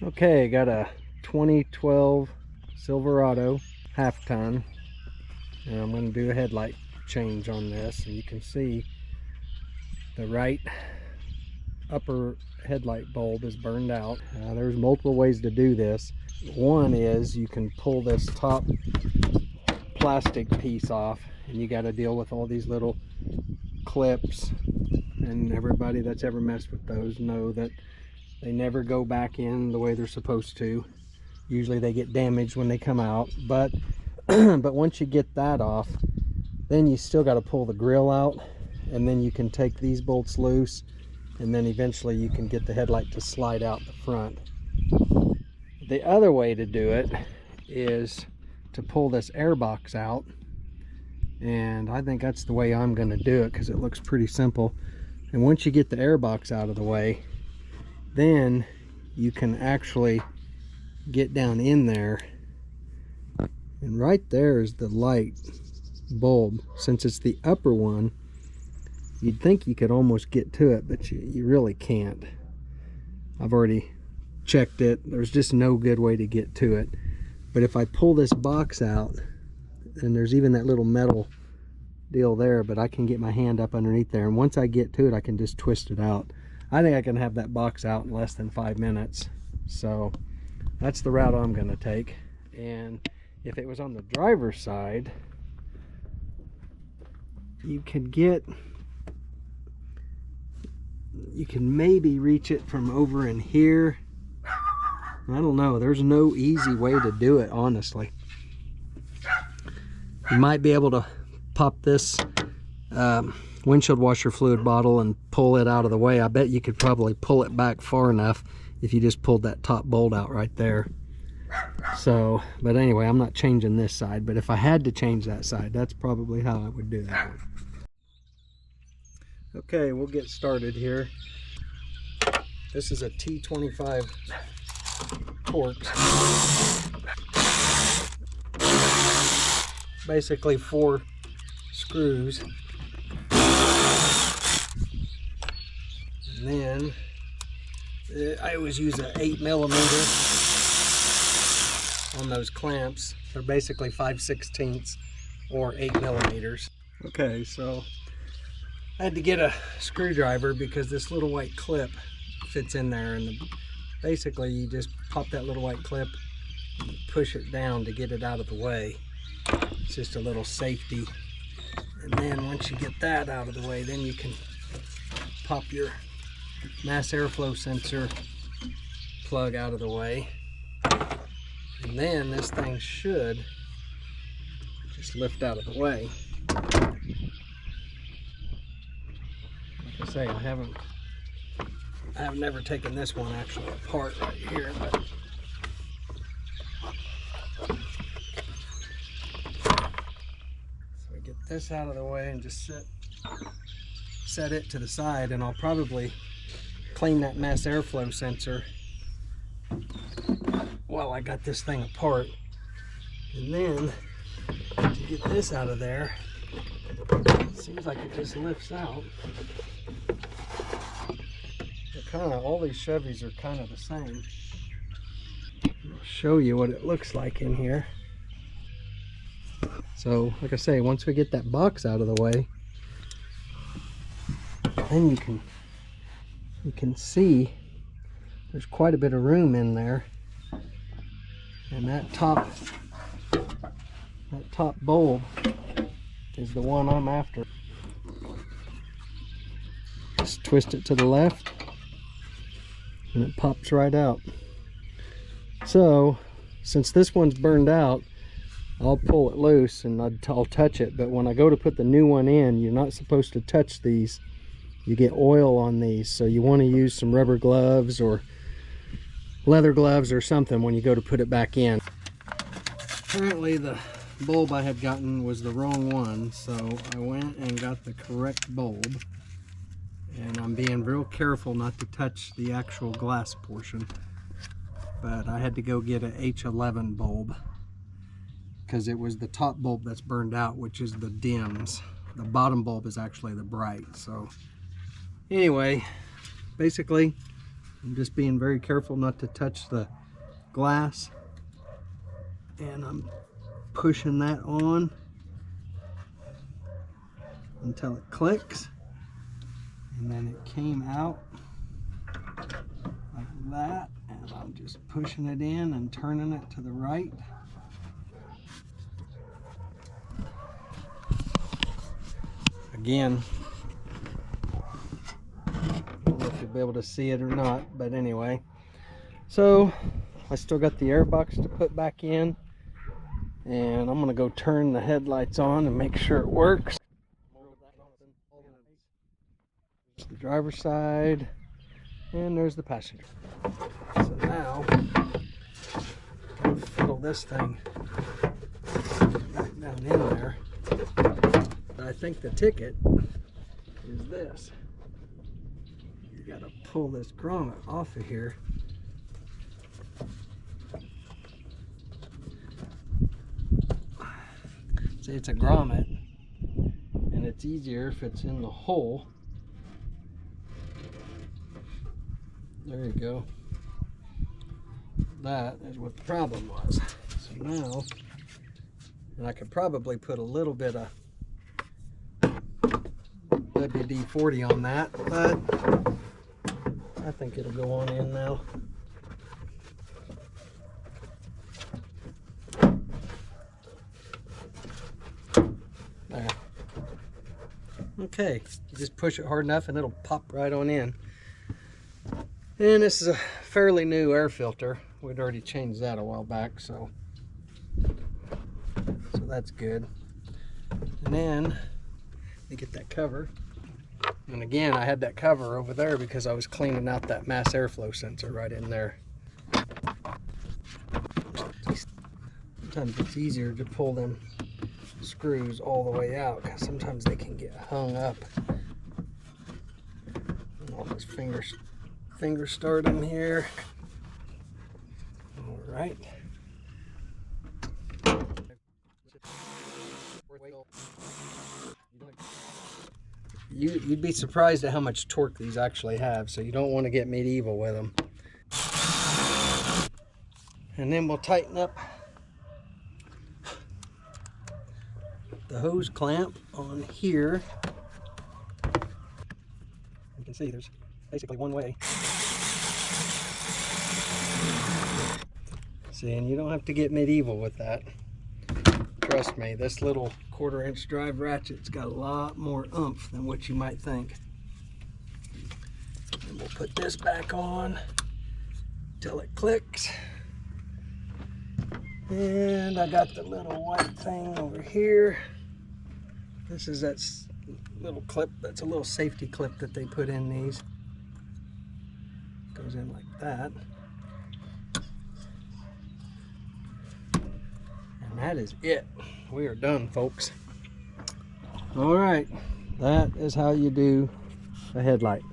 Okay, got a 2012 Silverado half ton, and I'm going to do a headlight change on this. And you can see the right upper headlight bulb is burned out. There's multiple ways to do this. One is you can pull this top plastic piece off, and you got to deal with all these little clips, and everybody that's ever messed with those know that they never go back in the way they're supposed to. Usually they get damaged when they come out, but but once you get that off, then you still got to pull the grill out, and then you can take these bolts loose, and then eventually you can get the headlight to slide out the front. The other way to do it is to pull this airbox out, and I think that's the way I'm going to do it because it looks pretty simple. And once you get the airbox out of the way, then you can actually get down in there, and right there is the light bulb. Since it's the upper one, you'd think you could almost get to it, but you really can't. I've already checked it. There's just no good way to get to it. But if I pull this box out, and there's even that little metal deal there, but I can get my hand up underneath there, and once I get to it I can just twist it out. I think I can have that box out in less than 5 minutes. So that's the route I'm going to take. And if it was on the driver's side, you can maybe reach it from over in here. I don't know. There's no easy way to do it, honestly. You might be able to pop this windshield washer fluid bottle and pull it out of the way. I bet you could probably pull it back far enough if you just pulled that top bolt out right there. So, but anyway, I'm not changing this side, but if I had to change that side, that's probably how I would do that one. Okay, we'll get started here. This is a T25 Torx. Basically 4 screws. And then I always use an 8mm on those clamps. They're basically 5/16 or 8mm. Okay, so I had to get a screwdriver because this little white clip fits in there, and basically you just pop that little white clip and push it down to get it out of the way. It's just a little safety. And then once you get that out of the way, then you can pop your mass airflow sensor plug out of the way. And then this thing should just lift out of the way. Like I say, I have never taken this one actually apart right here, but so I get this out of the way and just set it to the side, and I'll probably clean that mass airflow sensor while I got this thing apart. And then to get this out of there, it seems like it just lifts out. All these Chevys are kind of the same. I'll show you what it looks like in here. So like I say, once we get that box out of the way, then you can see there's quite a bit of room in there, and that top bulb is the one I'm after. Just twist it to the left, and it pops right out. So since this one's burned out, I'll pull it loose and I'll touch it, but when I go to put the new one in, you're not supposed to touch these. You get oil on these, so you want to use some rubber gloves or leather gloves or something when you go to put it back in. Apparently the bulb I had gotten was the wrong one, so I went and got the correct bulb. And I'm being real careful not to touch the actual glass portion. But I had to go get an H11 bulb because it was the top bulb that's burned out, which is the dims. The bottom bulb is actually the bright. So anyway, basically I'm just being very careful not to touch the glass, and I'm pushing that on until it clicks, and then it came out like that, and I'm just pushing it in and turning it to the right. Again, I don't know if you'll be able to see it or not, but anyway. So I still got the airbox to put back in, and I'm gonna go turn the headlights on and make sure it works. There's the driver's side, and there's the passenger. So now I'll fiddle this thing back down in there. I think the ticket is this. You gotta pull this grommet off of here. See, it's a grommet, and it's easier if it's in the hole. There you go. That is what the problem was. So now, and I could probably put a little bit of WD-40 on that, but I think it'll go on in now. There. Okay, you just push it hard enough and it'll pop right on in. And this is a fairly new air filter. We'd already changed that a while back, so that's good. And then you get that cover. And again, I had that cover over there because I was cleaning out that mass airflow sensor right in there. Sometimes it's easier to pull them screws all the way out because sometimes they can get hung up. And I'll just finger start them here. All right. You'd be surprised at how much torque these actually have, so you don't want to get medieval with them. And then we'll tighten up the hose clamp on here. You can see there's basically one way. See, and you don't have to get medieval with that. Trust me, this little 1/4 inch drive ratchet's got a lot more oomph than what you might think. And we'll put this back on till it clicks. And I got the little white thing over here. This is that little clip, that's a little safety clip that they put in these. Goes in like that. And that is it. We are done, folks. All right, that is how you do a headlight.